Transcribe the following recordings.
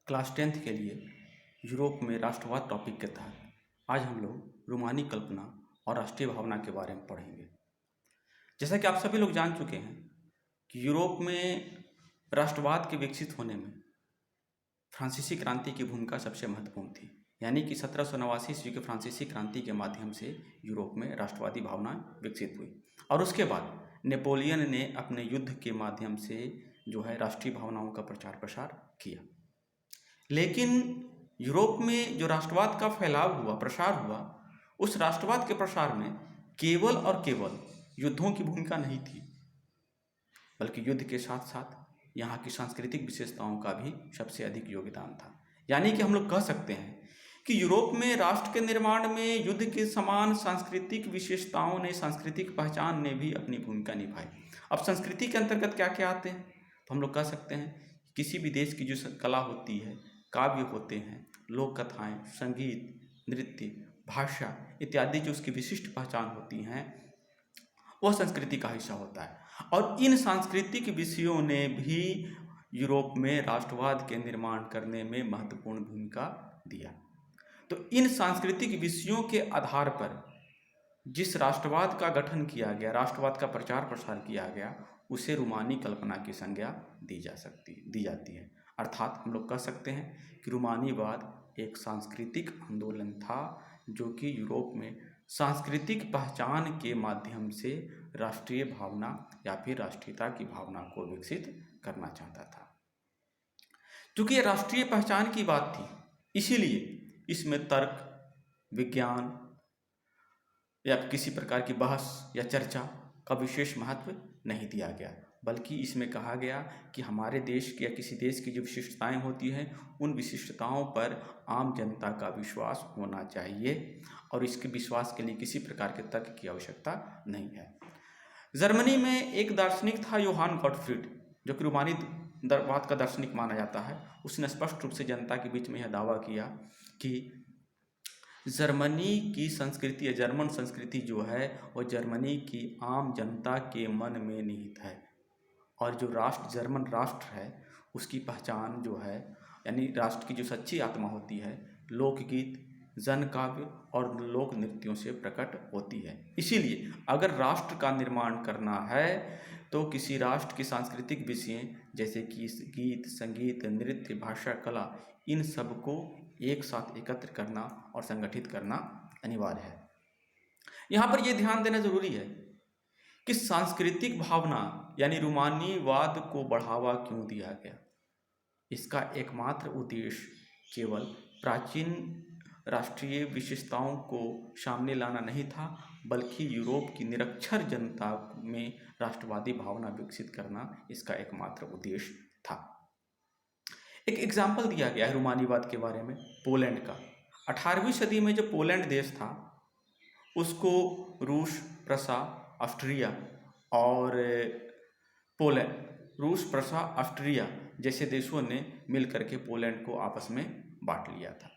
Class 10th के लिए Europe में राष्ट्रवाद टॉपिक के तहत आज हम लोग रूमानी कल्पना और राष्ट्रीय भावना के बारे में पढ़ेंगे। जैसा कि आप सभी लोग जान चुके हैं कि यूरोप में राष्ट्रवाद के विकसित होने में फ्रांसीसी क्रांति की भूमिका सबसे महत्वपूर्ण थी। यानी कि 1789 ईस्वी के फ्रांसीसी क्रांति के माध्यम से यूरोप में राष्ट्रवादी भावना विकसित हुई और उसके बाद नेपोलियन ने अपने युद्ध के माध्यम से राष्ट्रीय भावनाओं का प्रचार प्रसार किया। लेकिन यूरोप में जो राष्ट्रवाद का फैलाव हुआ, प्रसार हुआ, उस राष्ट्रवाद के प्रसार में केवल और केवल युद्धों की भूमिका नहीं थी, बल्कि युद्ध के साथ साथ यहाँ की सांस्कृतिक विशेषताओं का भी सबसे अधिक योगदान था। यानी कि हम लोग कह सकते हैं कि यूरोप में राष्ट्र के निर्माण में युद्ध के समान सांस्कृतिक विशेषताओं ने, सांस्कृतिक पहचान ने भी अपनी भूमिका निभाई। अब संस्कृति के अंतर्गत क्या क्या आते हैं, तो हम लोग कह सकते हैं किसी भी देश की जो कला होती है, काव्य होते हैं, लोक कथाएँ, संगीत, नृत्य, भाषा इत्यादि जो उसकी विशिष्ट पहचान होती हैं, वह संस्कृति का हिस्सा होता है। और इन सांस्कृतिक विषयों ने भी यूरोप में राष्ट्रवाद के निर्माण करने में महत्वपूर्ण भूमिका दिया। तो इन सांस्कृतिक विषयों के आधार पर जिस राष्ट्रवाद का गठन किया गया, राष्ट्रवाद का प्रचार प्रसार किया गया, उसे रूमानी कल्पना की संज्ञा दी जाती है। अर्थात हम लोग कह सकते हैं कि रूमानीवाद एक सांस्कृतिक आंदोलन था जो कि यूरोप में सांस्कृतिक पहचान के माध्यम से राष्ट्रीय भावना या फिर राष्ट्रीयता की भावना को विकसित करना चाहता था। क्योंकि ये राष्ट्रीय पहचान की बात थी, इसीलिए इसमें तर्क, विज्ञान या किसी प्रकार की बहस या चर्चा का विशेष महत्व नहीं दिया गया, बल्कि इसमें कहा गया कि हमारे देश की या किसी देश की जो विशिष्टताएं होती हैं, उन विशिष्टताओं पर आम जनता का विश्वास होना चाहिए और इसके विश्वास के लिए किसी प्रकार के तर्क की आवश्यकता नहीं है। जर्मनी में एक दार्शनिक था योहान गॉटफ्रीड, जो कि रूमानीवाद का दार्शनिक माना जाता है। उसने स्पष्ट रूप से जनता के बीच में यह दावा किया कि जर्मनी की संस्कृति या जर्मन संस्कृति जो है वह जर्मनी की आम जनता के मन में निहित है और जो जर्मन राष्ट्र है उसकी पहचान जो है, यानी राष्ट्र की जो सच्ची आत्मा होती है, लोकगीत, जन काव्य और लोक नृत्यों से प्रकट होती है। इसीलिए अगर राष्ट्र का निर्माण करना है तो किसी राष्ट्र की सांस्कृतिक विषय जैसे कि गीत, संगीत, नृत्य, भाषा, कला, इन सब को एक साथ एकत्र करना और संगठित करना अनिवार्य है। यहाँ पर यह ध्यान देना जरूरी है कि सांस्कृतिक भावना यानी रूमानीवाद को बढ़ावा क्यों दिया गया। इसका एकमात्र उद्देश्य केवल प्राचीन राष्ट्रीय विशेषताओं को सामने लाना नहीं था, बल्कि यूरोप की निरक्षर जनता में राष्ट्रवादी भावना विकसित करना इसका एकमात्र उद्देश्य था। एक एग्जाम्पल दिया गया है रूमानीवाद के बारे में पोलैंड का। 18वीं सदी में जो पोलैंड देश था उसको रूस, प्रसा, ऑस्ट्रिया और ऑस्ट्रिया जैसे देशों ने मिलकर के पोलैंड को आपस में बांट लिया था।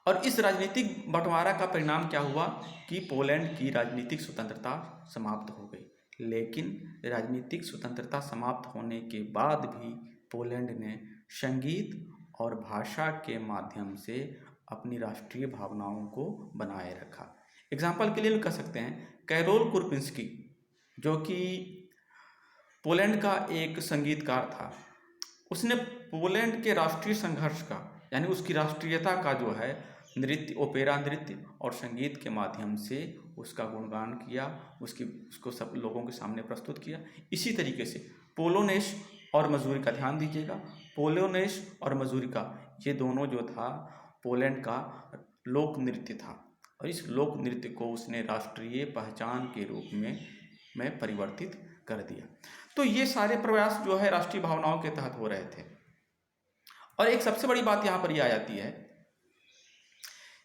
और इस राजनीतिक बंटवारा का परिणाम क्या हुआ कि पोलैंड की राजनीतिक स्वतंत्रता समाप्त हो गई। लेकिन राजनीतिक स्वतंत्रता समाप्त होने के बाद भी पोलैंड ने संगीत और भाषा के माध्यम से अपनी राष्ट्रीय भावनाओं को बनाए रखा। एग्जाम्पल के लिए हम कह सकते हैं कैरोल कुरपिंस्की, जो कि पोलैंड का एक संगीतकार था, उसने पोलैंड के राष्ट्रीय संघर्ष का यानी उसकी राष्ट्रीयता का जो है नृत्य, ओपेरा नृत्य और संगीत के माध्यम से उसका गुणगान किया, उसको सब लोगों के सामने प्रस्तुत किया। इसी तरीके से पोलोनेश और मजूरी का ध्यान दीजिएगा, पोलोनेश और मजूरी का ये दोनों जो था पोलैंड का लोक नृत्य था और इस लोक नृत्य को उसने राष्ट्रीय पहचान के रूप में परिवर्तित कर दिया। तो ये सारे प्रयास जो है राष्ट्रीय भावनाओं के तहत हो रहे थे। और एक सबसे बड़ी बात यहाँ पर यह आ जाती है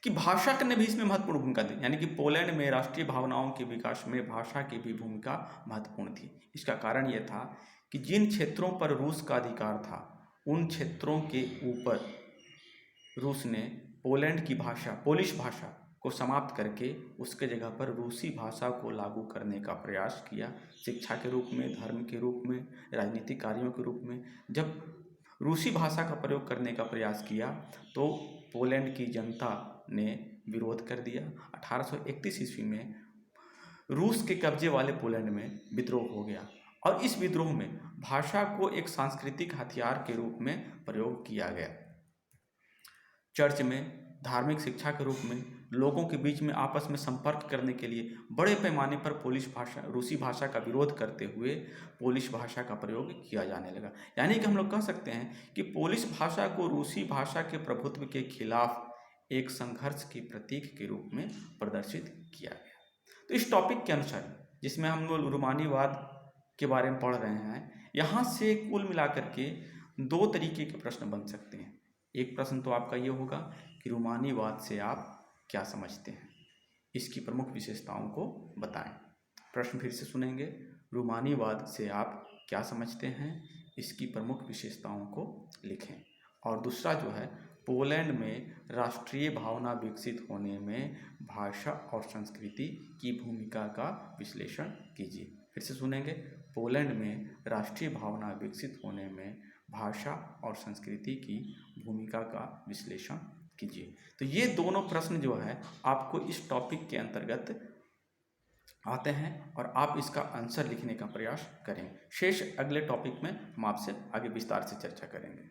कि भाषा ने भी इसमें महत्वपूर्ण भूमिका दी, यानी कि पोलैंड में राष्ट्रीय भावनाओं के विकास में भाषा की भी भूमिका महत्वपूर्ण थी। इसका कारण यह था कि जिन क्षेत्रों पर रूस का अधिकार था उन क्षेत्रों के ऊपर रूस ने पोलैंड की भाषा, पोलिश भाषा को समाप्त करके उसके जगह पर रूसी भाषा को लागू करने का प्रयास किया, शिक्षा के रूप में, धर्म के रूप में, राजनीतिक कार्यों के रूप में। जब रूसी भाषा का प्रयोग करने का प्रयास किया तो पोलैंड की जनता ने विरोध कर दिया। 1831 ईस्वी में रूस के कब्जे वाले पोलैंड में विद्रोह हो गया और इस विद्रोह में भाषा को एक सांस्कृतिक हथियार के रूप में प्रयोग किया गया। चर्च में धार्मिक शिक्षा के रूप में लोगों के बीच में आपस में संपर्क करने के लिए बड़े पैमाने पर रूसी भाषा का विरोध करते हुए पोलिश भाषा का प्रयोग किया जाने लगा। यानी कि हम लोग कह सकते हैं कि पोलिश भाषा को रूसी भाषा के प्रभुत्व के खिलाफ एक संघर्ष के प्रतीक के रूप में प्रदर्शित किया गया। तो इस टॉपिक के अनुसार जिसमें हम लोग रोमानीवाद के बारे में पढ़ रहे हैं, यहाँ से कुल मिलाकर के दो तरीके के प्रश्न बन सकते हैं। एक प्रश्न तो आपका ये होगा कि रोमानीवाद से आप क्या समझते हैं, इसकी प्रमुख विशेषताओं को बताएं। प्रश्न फिर से सुनेंगे, रोमानीवाद से आप क्या समझते हैं, इसकी प्रमुख विशेषताओं को लिखें। और दूसरा जो है, पोलैंड में राष्ट्रीय भावना विकसित होने में भाषा और संस्कृति की भूमिका का विश्लेषण कीजिए। फिर से सुनेंगे, पोलैंड में राष्ट्रीय भावना विकसित होने में भाषा और संस्कृति की भूमिका का विश्लेषण कीजिए। तो ये दोनों प्रश्न जो है आपको इस टॉपिक के अंतर्गत आते हैं और आप इसका आंसर लिखने का प्रयास करें। शेष अगले टॉपिक में हम आपसे आगे विस्तार से चर्चा करेंगे।